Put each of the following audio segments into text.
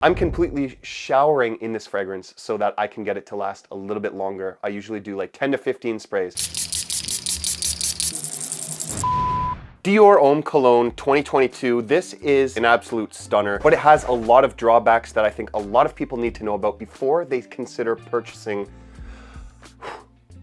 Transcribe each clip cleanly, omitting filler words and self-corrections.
I'm completely showering in this fragrance so that I can get it to last a little bit longer. I usually do like 10 to 15 sprays. Dior Homme Cologne 2022. This is an absolute stunner, but it has a lot of drawbacks that I think a lot of people need to know about before they consider purchasing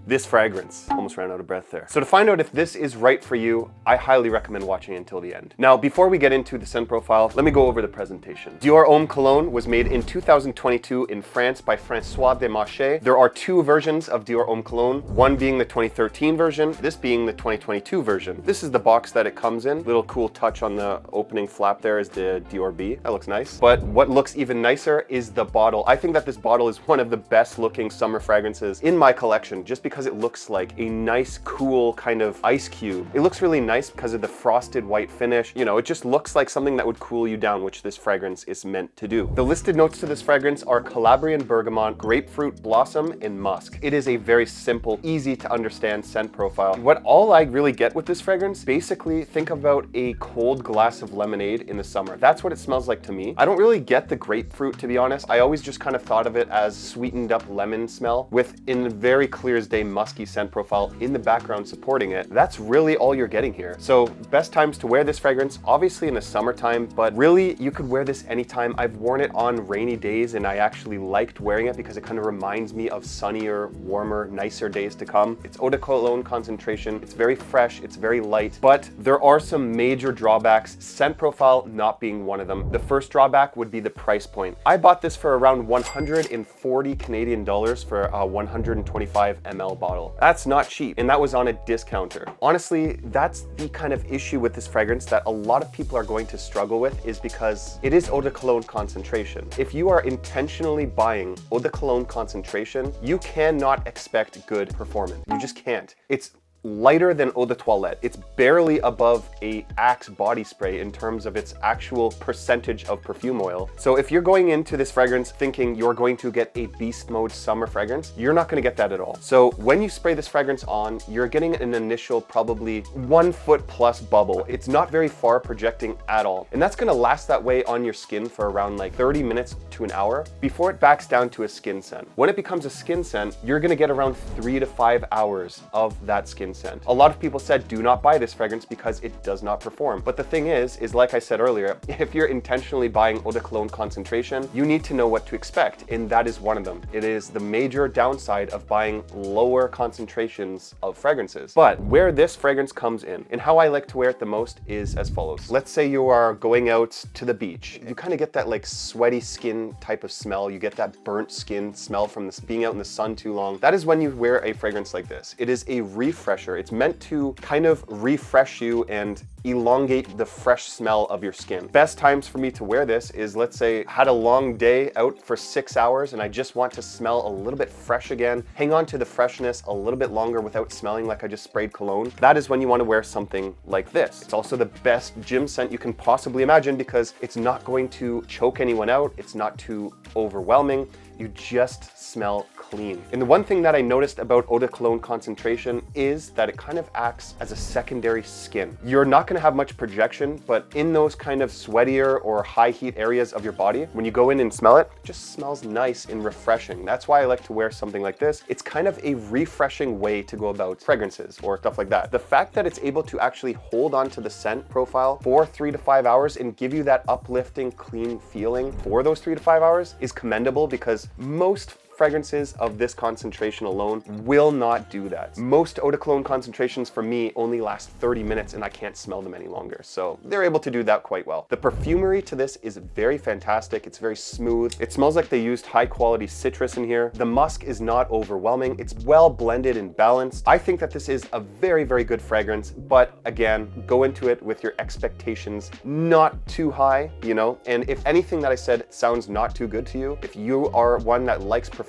this fragrance. Almost ran out of breath there. So to find out if this is right for you, I highly recommend watching until the end. Now, before we get into the scent profile, let me go over the presentation. Dior Homme Cologne was made in 2022 in France by François Desmarchais. There are two versions of Dior Homme Cologne, one being the 2013 version, this being the 2022 version. This is the box that it comes in. Little cool touch on the opening flap there is the Dior B. That looks nice. But what looks even nicer is the bottle. I think that this bottle is one of the best looking summer fragrances in my collection, just because it looks like a nice, cool kind of ice cube. It looks really nice because of the frosted white finish. You know, it just looks like something that would cool you down, which this fragrance is meant to do. The listed notes to this fragrance are Calabrian bergamot, grapefruit blossom, and musk. It is a very simple, easy to understand scent profile. What all I really get with this fragrance, basically think about a cold glass of lemonade in the summer. That's what it smells like to me. I don't really get the grapefruit, to be honest. I always just kind of thought of it as sweetened up lemon smell with, in very clear as day, musky scent profile in the background supporting it. That's really all you're getting here. So best times to wear this fragrance, obviously in the summertime, but really you could wear this anytime. I've worn it on rainy days and I actually liked wearing it because it kind of reminds me of sunnier, warmer, nicer days to come. It's eau de cologne concentration. It's very fresh, it's very light, but there are some major drawbacks, scent profile not being one of them. The first drawback would be the price point. I bought this for around 140 Canadian dollars for a 125 ml bottle. That's not cheap, and that was on a discounter. Honestly, that's the kind of issue with this fragrance that a lot of people are going to struggle with, is because it is eau de cologne concentration. If you are intentionally buying eau de cologne concentration, you cannot expect good performance. You just can't. It's lighter than eau de toilette. It's barely above a Axe body spray in terms of its actual percentage of perfume oil. So if you're going into this fragrance thinking you're going to get a beast mode summer fragrance, you're not going to get that at all. So when you spray this fragrance on, you're getting an initial probably 1 foot plus bubble. It's not very far projecting at all. And that's going to last that way on your skin for around like 30 minutes to an hour before it backs down to a skin scent. When it becomes a skin scent, you're going to get around 3 to 5 hours of that skin scent. A lot of people said do not buy this fragrance because it does not perform. But the thing is like I said earlier, if you're intentionally buying eau de cologne concentration, you need to know what to expect, and that is one of them. It is the major downside of buying lower concentrations of fragrances. But where this fragrance comes in and how I like to wear it the most is as follows. Let's say you are going out to the beach. You kind of get that like sweaty skin type of smell. You get that burnt skin smell from this being out in the sun too long. That is when you wear a fragrance like this. It is a refresher. It's meant to kind of refresh you and elongate the fresh smell of your skin. Best times for me to wear this is, let's say, had a long day out for 6 hours and I just want to smell a little bit fresh again, hang on to the freshness a little bit longer without smelling like I just sprayed cologne. That is when you want to wear something like this. It's also the best gym scent you can possibly imagine because it's not going to choke anyone out. It's not too overwhelming. You just smell clean. And the one thing that I noticed about eau de cologne concentration is that it kind of acts as a secondary skin. You're not going to have much projection, but in those kind of sweatier or high heat areas of your body, when you go in and smell it, it just smells nice and refreshing. That's why I like to wear something like this. It's kind of a refreshing way to go about fragrances or stuff like that. The fact that it's able to actually hold on to the scent profile for 3 to 5 hours and give you that uplifting, clean feeling for those 3 to 5 hours is commendable, because most fragrances of this concentration alone will not do that. Most eau de cologne concentrations for me only last 30 minutes and I can't smell them any longer. So they're able to do that quite well. The perfumery to this is very fantastic. It's very smooth. It smells like they used high quality citrus in here. The musk is not overwhelming. It's well blended and balanced. I think that this is a very, very good fragrance, but again, go into it with your expectations not too high, you know? And if anything that I said sounds not too good to you, if you are one that likes performance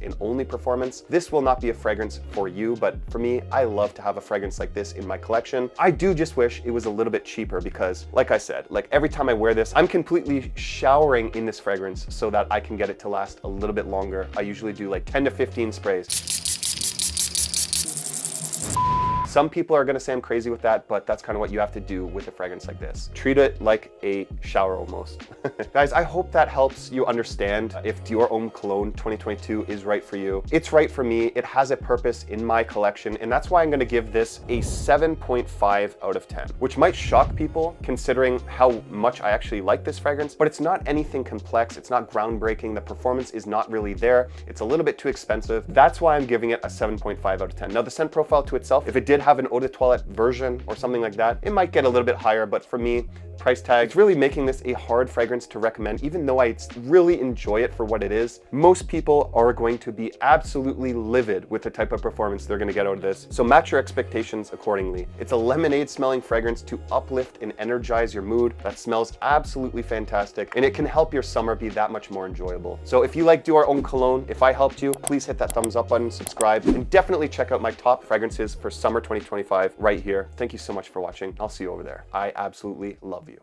and only performance, this will not be a fragrance for you. But for me, I love to have a fragrance like this in my collection. I do just wish it was a little bit cheaper because, like I said, like every time I wear this, I'm completely showering in this fragrance so that I can get it to last a little bit longer. I usually do like 10 to 15 sprays. Some people are gonna say I'm crazy with that, but that's kind of what you have to do with a fragrance like this. Treat it like a shower almost. Guys, I hope that helps you understand if Dior Homme Cologne 2022 is right for you. It's right for me. It has a purpose in my collection, and that's why I'm gonna give this a 7.5 out of 10, which might shock people considering how much I actually like this fragrance, but it's not anything complex. It's not groundbreaking. The performance is not really there. It's a little bit too expensive. That's why I'm giving it a 7.5 out of 10. Now, the scent profile to itself, if it did have an eau de toilette version or something like that, it might get a little bit higher, but for me, price tag, it's really making this a hard fragrance to recommend, even though I really enjoy it for what it is. Most people are going to be absolutely livid with the type of performance they're gonna get out of this. So match your expectations accordingly. It's a lemonade smelling fragrance to uplift and energize your mood that smells absolutely fantastic, and it can help your summer be that much more enjoyable. So if you like Dior Homme Cologne, if I helped you, please hit that thumbs up button, subscribe, and definitely check out my top fragrances for summer 2025 right here. Thank you so much for watching. I'll see you over there. I absolutely love you.